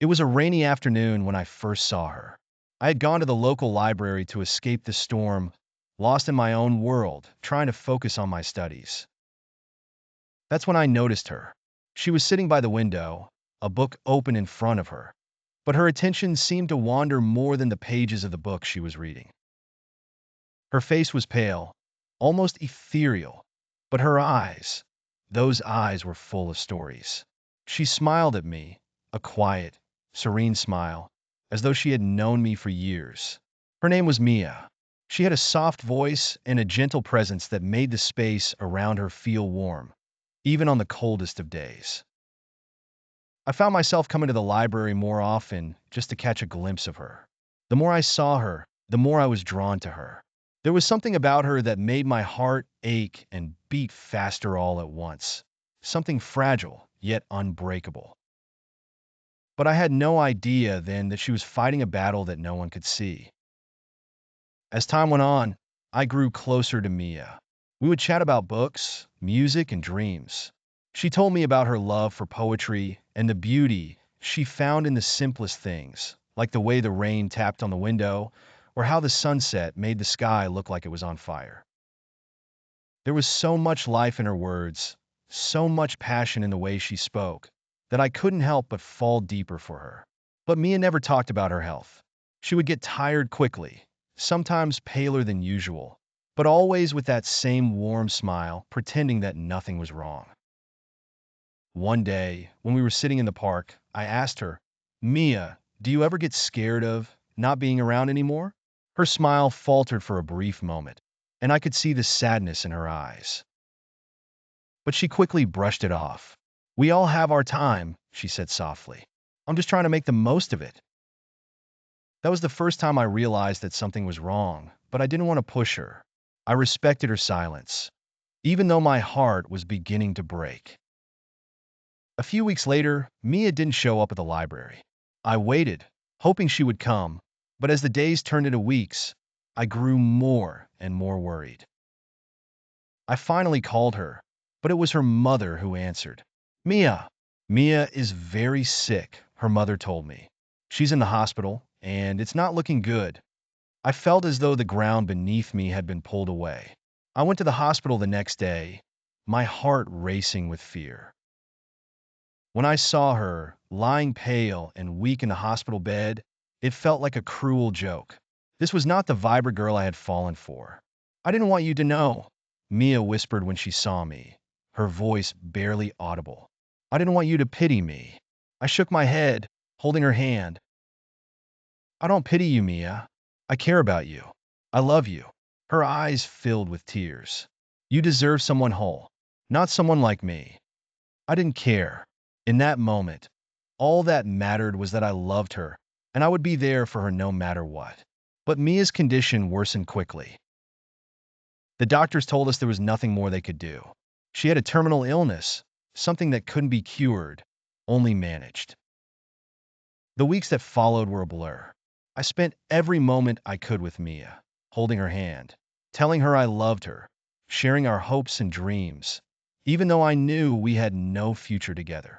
It was a rainy afternoon when I first saw her. I had gone to the local library to escape the storm, lost in my own world, trying to focus on my studies. That's when I noticed her. She was sitting by the window, a book open in front of her, but her attention seemed to wander more than the pages of the book she was reading. Her face was pale, almost ethereal, but her eyes, those eyes were full of stories. She smiled at me, a quiet, serene smile, as though she had known me for years. Her name was Mia. She had a soft voice and a gentle presence that made the space around her feel warm, even on the coldest of days. I found myself coming to the library more often just to catch a glimpse of her. The more I saw her, the more I was drawn to her. There was something about her that made my heart ache and beat faster all at once. Something fragile, yet unbreakable. But I had no idea then that she was fighting a battle that no one could see. As time went on, I grew closer to Mia. We would chat about books, music, and dreams. She told me about her love for poetry and the beauty she found in the simplest things, like the way the rain tapped on the window or how the sunset made the sky look like it was on fire. There was so much life in her words, so much passion in the way she spoke, that I couldn't help but fall deeper for her. But Mia never talked about her health. She would get tired quickly, sometimes paler than usual, but always with that same warm smile, pretending that nothing was wrong. One day, when we were sitting in the park, I asked her, "Mia, do you ever get scared of not being around anymore?" Her smile faltered for a brief moment, and I could see the sadness in her eyes. But she quickly brushed it off. "We all have our time," she said softly. "I'm just trying to make the most of it." That was the first time I realized that something was wrong, but I didn't want to push her. I respected her silence, even though my heart was beginning to break. A few weeks later, Mia didn't show up at the library. I waited, hoping she would come, but as the days turned into weeks, I grew more and more worried. I finally called her, but it was her mother who answered. "Mia, Mia is very sick," her mother told me. "She's in the hospital, and it's not looking good." I felt as though the ground beneath me had been pulled away. I went to the hospital the next day, my heart racing with fear. When I saw her, lying pale and weak in the hospital bed, it felt like a cruel joke. This was not the vibrant girl I had fallen for. "I didn't want you to know," Mia whispered when she saw me, her voice barely audible. "I didn't want you to pity me." I shook my head, holding her hand. "I don't pity you, Mia. I care about you. I love you." Her eyes filled with tears. "You deserve someone whole, not someone like me." I didn't care. In that moment, all that mattered was that I loved her, and I would be there for her no matter what. But Mia's condition worsened quickly. The doctors told us there was nothing more they could do. She had a terminal illness, something that couldn't be cured, only managed. The weeks that followed were a blur. I spent every moment I could with Mia, holding her hand, telling her I loved her, sharing our hopes and dreams, even though I knew we had no future together.